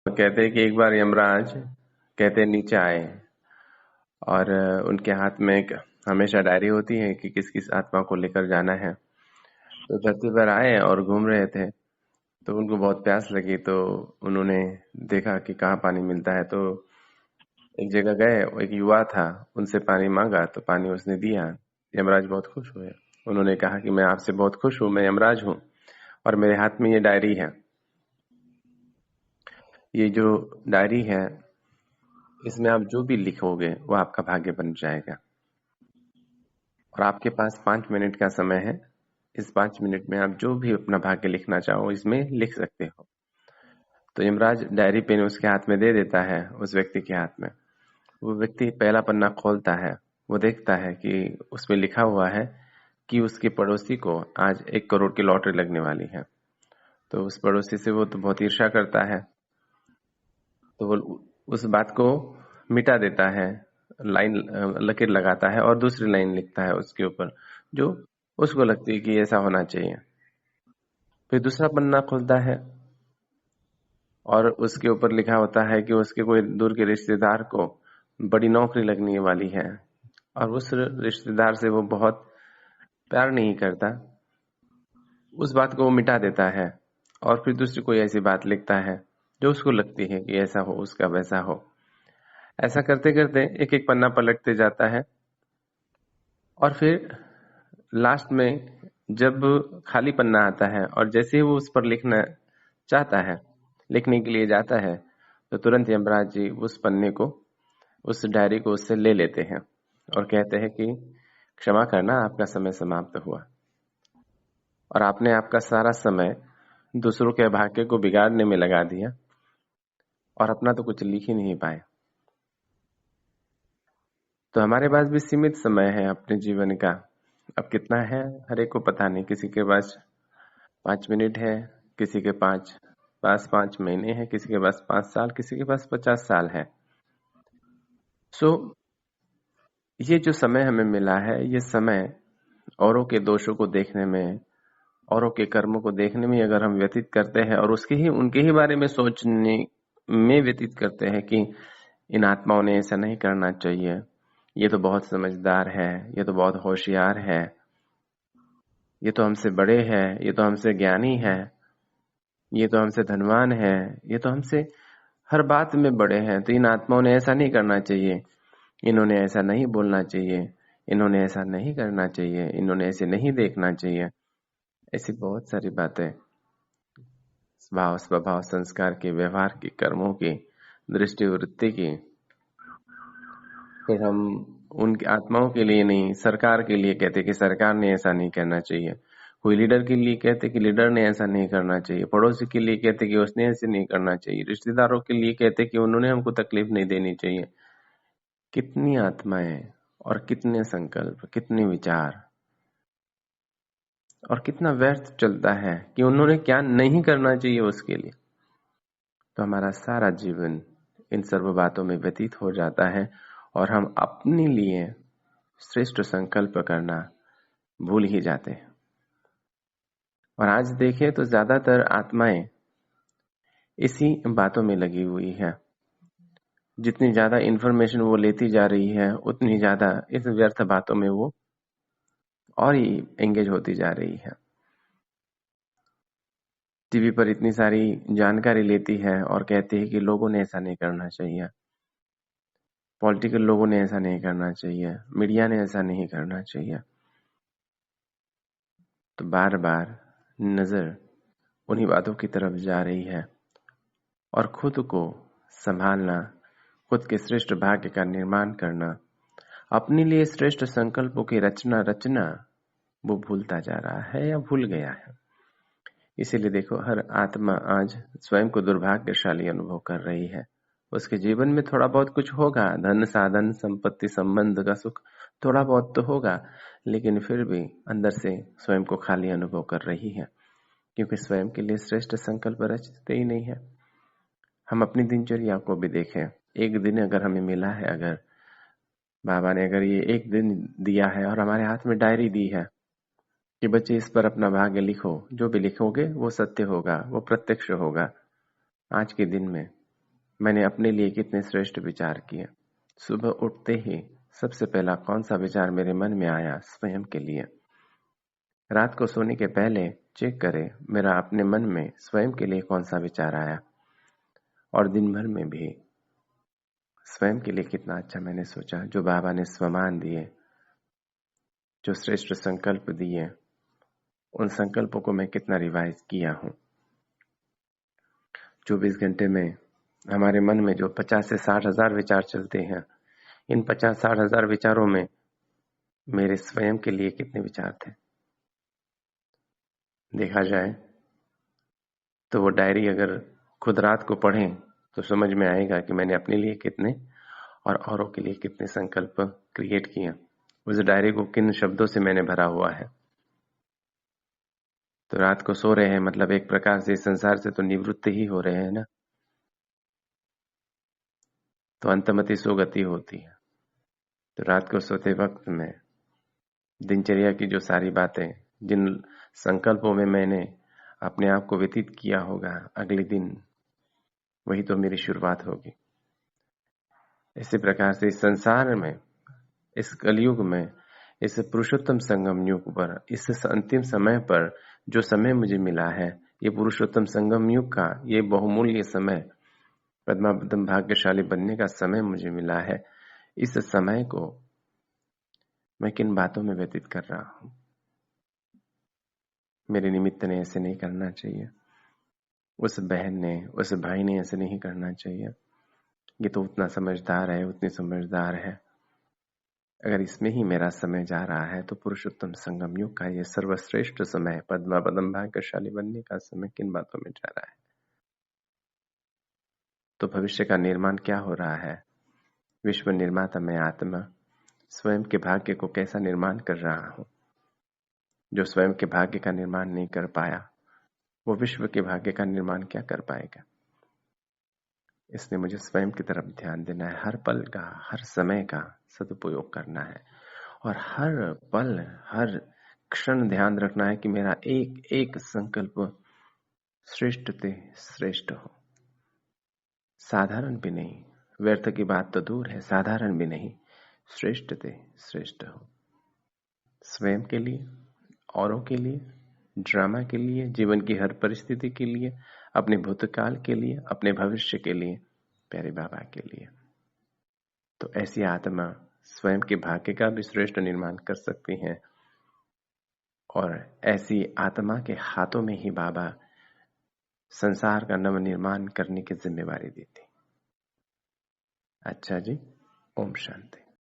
कहते हैं कि एक बार यमराज कहते नीचे आए और उनके हाथ में एक हमेशा डायरी होती है कि किस किस आत्मा को लेकर जाना है। तो धरती पर आए और घूम रहे थे, तो उनको बहुत प्यास लगी, तो उन्होंने देखा कि कहाँ पानी मिलता है। तो एक जगह गए, एक युवा था, उनसे पानी मांगा तो पानी उसने दिया। यमराज बहुत खुश हुए। उन्होंने कहा कि मैं आपसे बहुत खुश हूँ, मैं यमराज हूँ और मेरे हाथ में ये डायरी है। ये जो डायरी है, इसमें आप जो भी लिखोगे वो आपका भाग्य बन जाएगा और आपके पास 5 मिनट का समय है। इस 5 मिनट में आप जो भी अपना भाग्य लिखना चाहो इसमें लिख सकते हो। तो यमराज डायरी पेन उसके हाथ में दे देता है, उस व्यक्ति के हाथ में। वो व्यक्ति पहला पन्ना खोलता है, वो देखता है कि उसमें लिखा हुआ है कि उसके पड़ोसी को आज 1 करोड़ की लॉटरी लगने वाली है। तो उस पड़ोसी से वो तो बहुत ईर्ष्या करता है, तो वो उस बात को मिटा देता है, लाइन लकीर लगाता है और दूसरी लाइन लिखता है उसके ऊपर, जो उसको लगती है कि ऐसा होना चाहिए। फिर दूसरा पन्ना खुलता है और उसके ऊपर लिखा होता है कि उसके कोई दूर के रिश्तेदार को बड़ी नौकरी लगने वाली है और उस रिश्तेदार से वो बहुत प्यार नहीं करता। उस बात को वो मिटा देता है और फिर दूसरी कोई ऐसी बात लिखता है जो उसको लगती है कि ऐसा हो, उसका वैसा हो। ऐसा करते करते एक एक पन्ना पलटते जाता है और फिर लास्ट में जब खाली पन्ना आता है और जैसे ही वो उस पर लिखना चाहता है, लिखने के लिए जाता है, तो तुरंत यमराज जी उस पन्ने को, उस डायरी को उससे ले लेते हैं और कहते हैं कि क्षमा करना, आपका समय समाप्त हुआ और आपने आपका सारा समय दूसरों के भाग्य को बिगाड़ने में लगा दिया और अपना तो कुछ लिख ही नहीं पाए। तो हमारे पास भी सीमित समय है अपने जीवन का। अब कितना है हर एक को पता नहीं। किसी के पास 5 मिनट है, किसी के पास 5 महीने है, किसी के पास 5 साल, किसी के पास 50 साल है। सो ये जो समय हमें मिला है, ये समय औरों के दोषों को देखने में, औरों के कर्मों को देखने में अगर हम व्यतीत करते हैं और उसके ही उनके ही बारे में सोचने में व्यतीत करते हैं कि इन आत्माओं ने ऐसा नहीं करना चाहिए, ये तो बहुत समझदार है, ये तो बहुत होशियार है, ये तो हमसे बड़े हैं, ये तो हमसे ज्ञानी है, ये तो हमसे धनवान है, ये तो हमसे हर बात में बड़े हैं, तो इन आत्माओं ने ऐसा नहीं करना चाहिए, इन्होंने ऐसा नहीं बोलना चाहिए, इन्होंने ऐसा नहीं करना चाहिए, इन्होंने ऐसे नहीं देखना चाहिए। ऐसी बहुत सारी बातें भाव, स्वभाव, संस्कार की, व्यवहार की, कर्मों की, दृष्टि, वृत्ति की, फिर हम उनकी आत्माओं के लिए नहीं, सरकार के लिए कहते कि सरकार ने ऐसा नहीं करना चाहिए। कोई लीडर के लिए कहते कि लीडर ने ऐसा नहीं करना चाहिए। पड़ोसी के लिए कहते कि उसने ऐसे नहीं करना चाहिए। रिश्तेदारों के लिए कहते कि उन्होंने हमको तकलीफ नहीं देनी चाहिए। कितनी आत्माएं और कितने संकल्प, कितने विचार और कितना व्यर्थ चलता है कि उन्होंने क्या नहीं करना चाहिए उसके लिए। तो हमारा सारा जीवन इन सर्व बातों में व्यतीत हो जाता है और हम अपने लिए श्रेष्ठ संकल्प करना भूल ही जाते हैं। और आज देखें तो ज्यादातर आत्माएं इसी बातों में लगी हुई है। जितनी ज्यादा इंफॉर्मेशन वो लेती जा रही है, उतनी ज्यादा इस व्यर्थ बातों में वो और ही एंगेज होती जा रही है। टीवी पर इतनी सारी जानकारी लेती है और कहती है कि लोगों ने ऐसा नहीं करना चाहिए, पॉलिटिकल लोगों ने ऐसा नहीं करना चाहिए, मीडिया ने ऐसा नहीं करना चाहिए। तो बार बार नजर उन्हीं बातों की तरफ जा रही है और खुद को संभालना, खुद के श्रेष्ठ भाग्य का निर्माण करना, अपने लिए श्रेष्ठ संकल्पों की रचना वो भूलता जा रहा है या भूल गया है। इसीलिए देखो, हर आत्मा आज स्वयं को दुर्भाग्यशाली अनुभव कर रही है। उसके जीवन में थोड़ा बहुत कुछ होगा, धन, साधन, संपत्ति, संबंध का सुख थोड़ा बहुत तो होगा, लेकिन फिर भी अंदर से स्वयं को खाली अनुभव कर रही है, क्योंकि स्वयं के लिए श्रेष्ठ संकल्प रचते ही नहीं है। हम अपनी दिनचर्या को भी देखें। एक दिन अगर हमें मिला है, अगर बाबा ने अगर ये एक दिन दिया है और हमारे हाथ में डायरी दी है कि बच्चे इस पर अपना भाग्य लिखो, जो भी लिखोगे वो सत्य होगा, वो प्रत्यक्ष होगा। आज के दिन में मैंने अपने लिए कितने श्रेष्ठ विचार किए। सुबह उठते ही सबसे पहला कौन सा विचार मेरे मन में आया स्वयं के लिए। रात को सोने के पहले चेक करें मेरा अपने मन में स्वयं के लिए कौन सा विचार आया, और दिन भर में भी स्वयं के लिए कितना अच्छा मैंने सोचा। जो बाबा ने स्वमान दिए, जो श्रेष्ठ संकल्प दिए, उन संकल्पों को मैं कितना रिवाइज किया हूँ। 24 घंटे में हमारे मन में जो 50 से 60 हजार विचार चलते हैं, इन 50-60 हजार विचारों में मेरे स्वयं के लिए कितने विचार थे। देखा जाए तो वो डायरी अगर खुद रात को पढ़ें तो समझ में आएगा कि मैंने अपने लिए कितने और औरों के लिए कितने संकल्प क्रिएट किए। उस डायरी को किन शब्दों से मैंने भरा हुआ है। तो रात को सो रहे हैं मतलब एक प्रकार से संसार से तो निवृत्त ही हो रहे हैं ना, तो अंतमति सुगति होती है। तो रात को सोते वक्त में दिनचर्या की जो सारी बातें, जिन संकल्पों में मैंने अपने आप को व्यतीत किया होगा अगले दिन, वही तो मेरी शुरुआत होगी। इसी प्रकार से इस संसार में, इस कलयुग में, इस पुरुषोत्तम संगम युग पर, इस अंतिम समय पर जो समय मुझे मिला है, ये पुरुषोत्तम संगम युग का ये बहुमूल्य समय, पद्मापदम भाग्यशाली बनने का समय मुझे मिला है। इस समय को मैं किन बातों में व्यतीत कर रहा हूं। मेरे निमित्त ने ऐसे नहीं करना चाहिए, उस बहन ने, उस भाई ने ऐसे नहीं करना चाहिए। ये तो उतना समझदार है, उतनी समझदार है। अगर इसमें ही मेरा समय जा रहा है तो पुरुषोत्तम संगम युग का ये सर्वश्रेष्ठ समय, पद्मापदम भाग्यशाली बनने का समय किन बातों में जा रहा है। तो भविष्य का निर्माण क्या हो रहा है। विश्व निर्माता मैं आत्मा स्वयं के भाग्य को कैसा निर्माण कर रहा हूं। जो स्वयं के भाग्य का निर्माण नहीं कर पाया, वो विश्व के भाग्य का निर्माण क्या कर पाएगा। इसलिए मुझे स्वयं की तरफ ध्यान देना है। हर पल का, हर समय का सदुपयोग करना है, और हर पल, हर क्षण ध्यान रखना है कि मेरा एक एक संकल्प श्रेष्ठ ते श्रेष्ठ हो। साधारण भी नहीं, व्यर्थ की बात तो दूर है, साधारण भी नहीं, श्रेष्ठ ते श्रेष्ठ हो। स्वयं के लिए, औरों के लिए, ड्रामा के लिए, जीवन की हर परिस्थिति के लिए, अपने भूतकाल के लिए, अपने भविष्य के लिए, प्यारे बाबा के लिए। तो ऐसी आत्मा स्वयं के भाग्य का भी श्रेष्ठ निर्माण कर सकती हैं, और ऐसी आत्मा के हाथों में ही बाबा संसार का नव निर्माण करने की जिम्मेवारी देती। अच्छा जी, ओम शांति।